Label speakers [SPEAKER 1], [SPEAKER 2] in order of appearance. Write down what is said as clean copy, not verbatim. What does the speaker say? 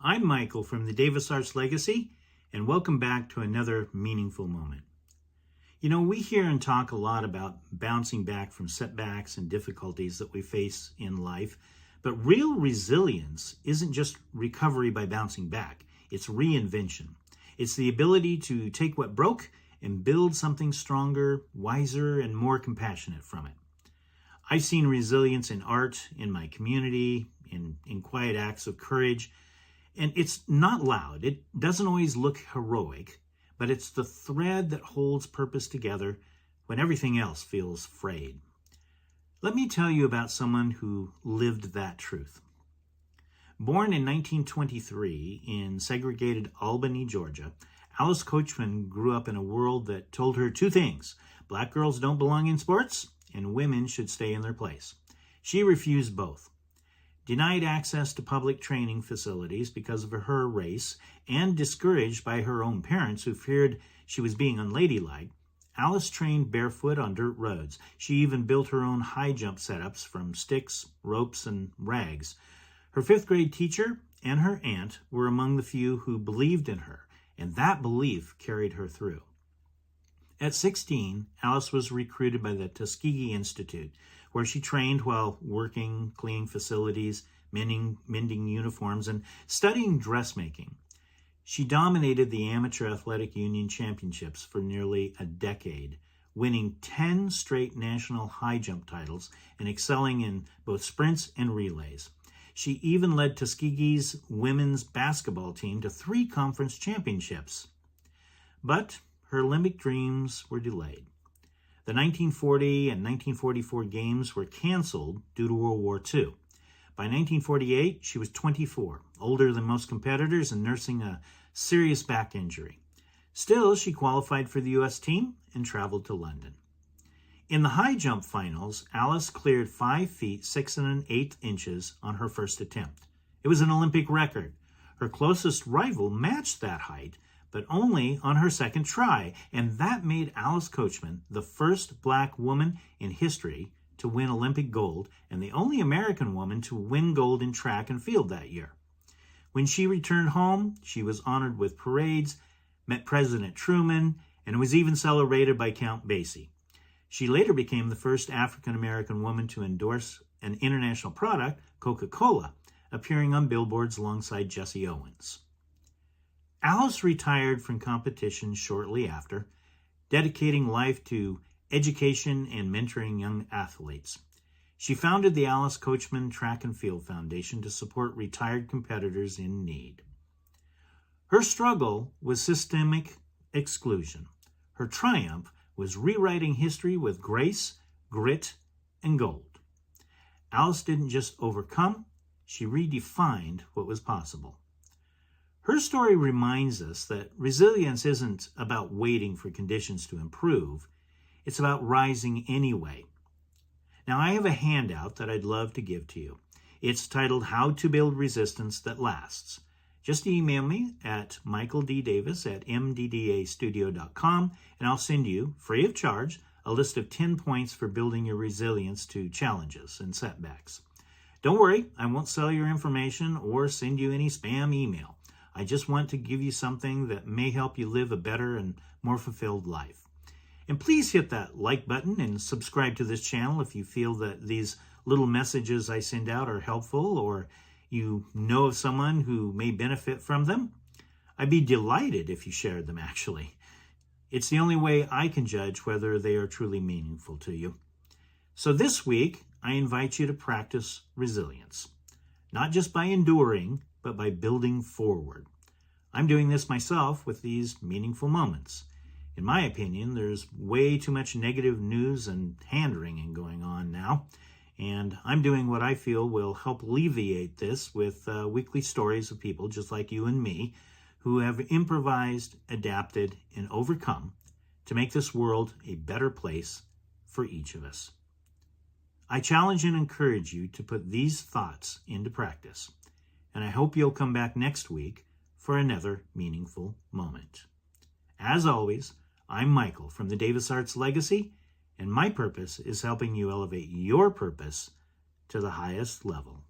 [SPEAKER 1] I'm Michael from the Davis Arts Legacy, and welcome back to another meaningful moment. You know, we hear and talk a lot about bouncing back from setbacks and difficulties that we face in life, but real resilience isn't just recovery by bouncing back, it's reinvention. It's the ability to take what broke and build something stronger, wiser, and more compassionate from it. I've seen resilience in art, in my community, in quiet acts of courage, and it's not loud. It doesn't always look heroic, but it's the thread that holds purpose together when everything else feels frayed. Let me tell you about someone who lived that truth. Born in 1923 in segregated Albany, Georgia, Alice Coachman grew up in a world that told her two things: black girls don't belong in sports, and women should stay in their place. She refused both. Denied access to public training facilities because of her race, and discouraged by her own parents who feared she was being unladylike, Alice trained barefoot on dirt roads. She even built her own high jump setups from sticks, ropes, and rags. Her fifth grade teacher and her aunt were among the few who believed in her, and that belief carried her through. At 16, Alice was recruited by the Tuskegee Institute, where she trained while working, cleaning facilities, mending uniforms, and studying dressmaking. She dominated the Amateur Athletic Union Championships for nearly a decade, winning 10 straight national high jump titles and excelling in both sprints and relays. She even led Tuskegee's women's basketball team to 3 conference championships. But her Olympic dreams were delayed. The 1940 and 1944 games were canceled due to World War II. By 1948, she was 24, older than most competitors and nursing a serious back injury. Still, she qualified for the U.S. team and traveled to London. In the high jump finals, Alice cleared 5 feet 6 1/8 inches on her first attempt. It was an Olympic record. Her closest rival matched that height, but only on her second try, and that made Alice Coachman the first black woman in history to win Olympic gold and the only American woman to win gold in track and field that year. When she returned home, she was honored with parades, met President Truman, and was even celebrated by Count Basie. She later became the first African-American woman to endorse an international product, Coca-Cola, appearing on billboards alongside Jesse Owens. Alice retired from competition shortly after, dedicating life to education and mentoring young athletes. She founded the Alice Coachman Track and Field Foundation to support retired competitors in need. Her struggle was systemic exclusion. Her triumph was rewriting history with grace, grit, and gold. Alice didn't just overcome, she redefined what was possible. Her story reminds us that resilience isn't about waiting for conditions to improve. It's about rising anyway. Now, I have a handout that I'd love to give to you. It's titled How to Build Resistance That Lasts. Just email me at michaelddavis@mddastudio.com, and I'll send you, free of charge, a list of 10 points for building your resilience to challenges and setbacks. Don't worry, I won't sell your information or send you any spam email. I just want to give you something that may help you live a better and more fulfilled life. And please hit that like button and subscribe to this channel if you feel that these little messages I send out are helpful or you know of someone who may benefit from them. I'd be delighted if you shared them, actually. It's the only way I can judge whether they are truly meaningful to you. So this week, I invite you to practice resilience, not just by enduring, but by building forward. I'm doing this myself with these meaningful moments. In my opinion, there's way too much negative news and hand-wringing going on now, and I'm doing what I feel will help alleviate this with weekly stories of people just like you and me who have improvised, adapted, and overcome to make this world a better place for each of us. I challenge and encourage you to put these thoughts into practice, and I hope you'll come back next week for another meaningful moment. As always, I'm Michael from the Davis Arts Legacy, and my purpose is helping you elevate your purpose to the highest level.